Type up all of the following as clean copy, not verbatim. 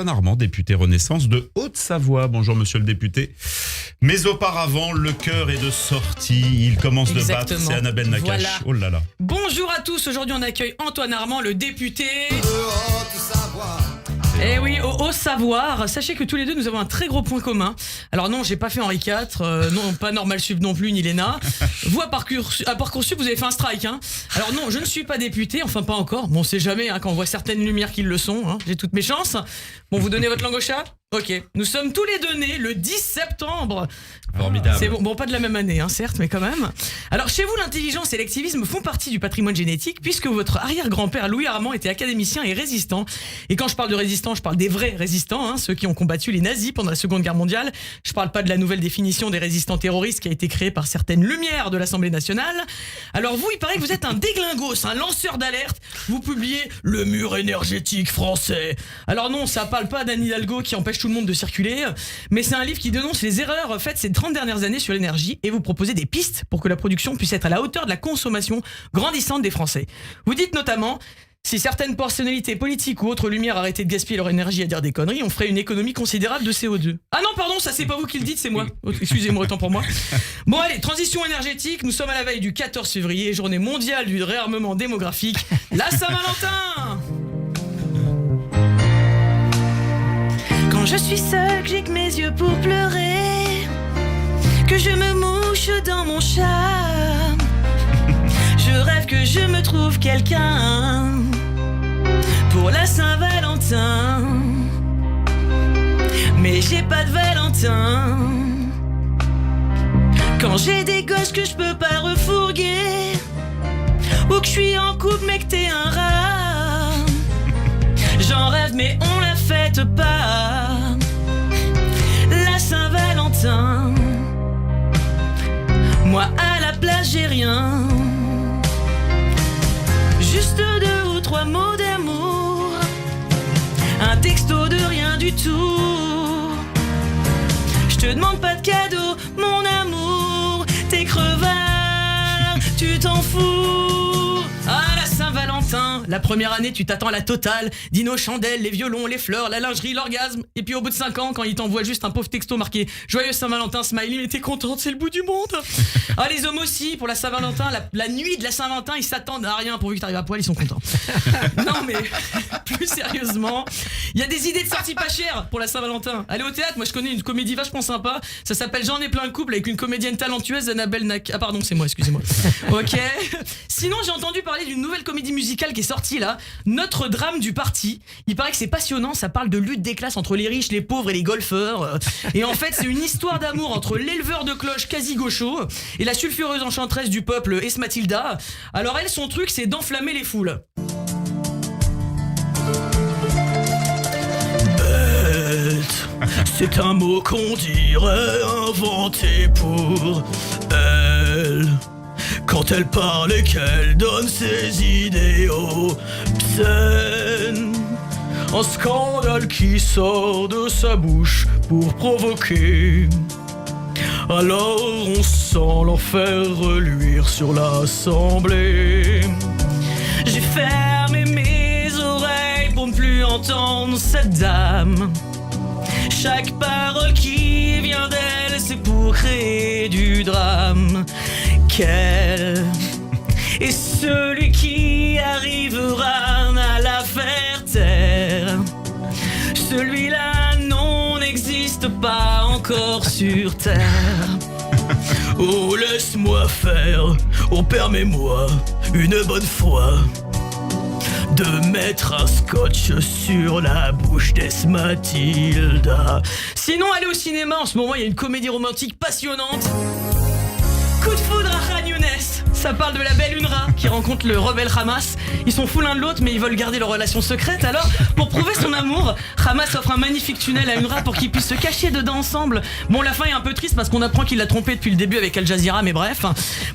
Normand, député Renaissance de Haute-Savoie. Bonjour monsieur le député. Mais auparavant, le cœur est de sortie. Il commence de battre, c'est Annabelle Nakache. Voilà. Oh là là. Bonjour à tous, aujourd'hui on accueille Antoine Armand, le député de Haute-Savoie. Eh oui, au savoir. Sachez que tous les deux nous avons un très gros point commun. Alors non, j'ai pas fait Henri IV, non, pas Normal Sup non plus, ni l'ENA. Vous à Parcoursup, vous avez fait un strike, hein. Alors non, je ne suis pas député, enfin pas encore. Bon, on sait jamais, hein, quand on voit certaines lumières qui le sont, hein. J'ai toutes mes chances. Bon, vous donnez votre langue au chat ? Ok, nous sommes tous les deux nés le 10 septembre. Formidable. C'est bon, pas de la même année, hein, certes, mais quand même. Alors chez vous, l'intelligence et l'activisme font partie du patrimoine génétique, puisque votre arrière-grand-père Louis Armand était académicien et résistant. Et quand je parle de résistants, je parle des vrais résistants, hein, ceux qui ont combattu les nazis pendant la Seconde Guerre mondiale. Je parle pas de la nouvelle définition des résistants terroristes qui a été créée par certaines lumières de l'Assemblée nationale. Alors vous, il paraît que vous êtes un déglingos, un lanceur d'alerte. Vous publiez le mur énergétique français. Alors non, ça parle pas d'Anne Hidalgo qui empêche tout le monde de circuler, mais c'est un livre qui dénonce les erreurs faites ces 30 dernières années sur l'énergie et vous proposez des pistes pour que la production puisse être à la hauteur de la consommation grandissante des Français. Vous dites notamment: si certaines personnalités politiques ou autres lumières arrêtaient de gaspiller leur énergie à dire des conneries, on ferait une économie considérable de CO2. Ah non, pardon, ça c'est pas vous qui le dites, c'est moi. Excusez-moi, autant pour moi. Bon allez, transition énergétique, nous sommes à la veille du 14 février, journée mondiale du réarmement démographique, la Saint-Valentin. Quand je suis seule, que j'ai que mes yeux pour pleurer, que je me mouche dans mon charme, je rêve que je me trouve quelqu'un pour la Saint-Valentin. Mais j'ai pas de Valentin. Quand j'ai des gosses que je peux pas refourguer, ou que je suis en couple mais que t'es un rat, j'en rêve mais on la fête pas, la Saint-Valentin. Moi à la place j'ai rien, juste 2 ou 3 mots d'amour, un texto de rien du tout. Je te demande pas de cadeau, mon amour, t'es crevard, tu t'en fous. Ah, la Saint-Valentin, la première année tu t'attends à la totale, dino, chandelles, les violons, les fleurs, la lingerie, l'orgasme. Et puis au bout de 5 ans, quand il t'envoie juste un pauvre texto marqué Joyeux Saint-Valentin, smiley, mais t'es contente, c'est le bout du monde. Ah, les hommes aussi, pour la Saint-Valentin, la nuit de la Saint-Valentin, ils s'attendent à rien, pourvu que t'arrives à poil, ils sont contents. Non mais, plus sérieusement, il y a des idées de sorties pas chères pour la Saint-Valentin. Allez au théâtre, moi je connais une comédie vachement sympa, ça s'appelle J'en ai plein le couple, avec une comédienne talentueuse, Annabelle Nakache. Ah pardon, c'est moi, excusez-moi. Ok. Sinon, j'ai entendu parler d'une nouvelle comédie musicale qui est sortie là, Notre drame du parti. Il paraît que c'est passionnant, ça parle de lutte des classes entre les riches, les pauvres et les golfeurs. Et en fait, c'est une histoire d'amour entre l'éleveur de cloches quasi gaucho et la sulfureuse enchanteresse du peuple Esmathilda. Alors elle, son truc, c'est d'enflammer les foules. C'est un mot qu'on dirait inventé pour elle, quand elle parle et qu'elle donne ses idéaux obscènes. Un scandale qui sort de sa bouche pour provoquer. Alors on sent l'enfer reluire sur l'Assemblée. J'ai fermé mes oreilles pour ne plus entendre cette dame. Chaque parole qui vient d'elle, c'est pour créer du drame. Qu'elle est celui qui arrivera à la faire taire. Celui-là, non, n'existe pas encore sur terre. Oh, laisse-moi faire, oh, permets-moi une bonne fois de mettre un scotch sur la bouche d'Esmathilda. Sinon, allez au cinéma, en ce moment il y a une comédie romantique passionnante, Coup de foudre à Khan Younes. Ça parle de la belle UNRWA qui rencontre le rebelle Hamas. Ils sont fous l'un de l'autre mais ils veulent garder leur relation secrète. Alors, pour prouver son amour, Hamas offre un magnifique tunnel à UNRWA pour qu'ils puissent se cacher dedans ensemble. Bon, la fin est un peu triste parce qu'on apprend qu'il l'a trompé depuis le début avec Al Jazeera, mais bref.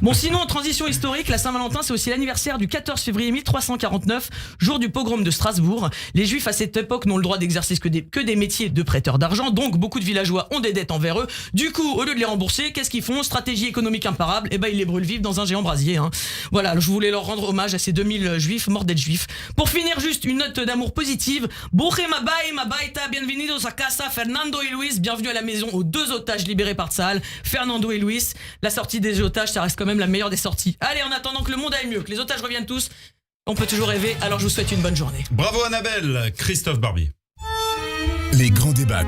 Bon, sinon, en transition historique, la Saint-Valentin, c'est aussi l'anniversaire du 14 février 1349, jour du pogrom de Strasbourg. Les Juifs à cette époque n'ont le droit d'exercer que des métiers de prêteurs d'argent, donc beaucoup de villageois ont des dettes envers eux. Du coup, au lieu de les rembourser, qu'est-ce qu'ils font? Stratégie économique imparable, et ben ils les brûlent vifs dans un géant braquage. croisiez. Hein. Voilà, je voulais leur rendre hommage à ces 2000 juifs morts d'être juifs. Pour finir, juste une note d'amour positive. Bruchim habayim habayta, bienvenidos a casa, Fernando et Luis. Bienvenue à la maison aux 2 otages libérés par Tsahal, Fernando et Luis. La sortie des otages, ça reste quand même la meilleure des sorties. Allez, en attendant que le monde aille mieux, que les otages reviennent tous, on peut toujours rêver, alors je vous souhaite une bonne journée. Bravo Annabelle, Christophe Barbier. Les grands débats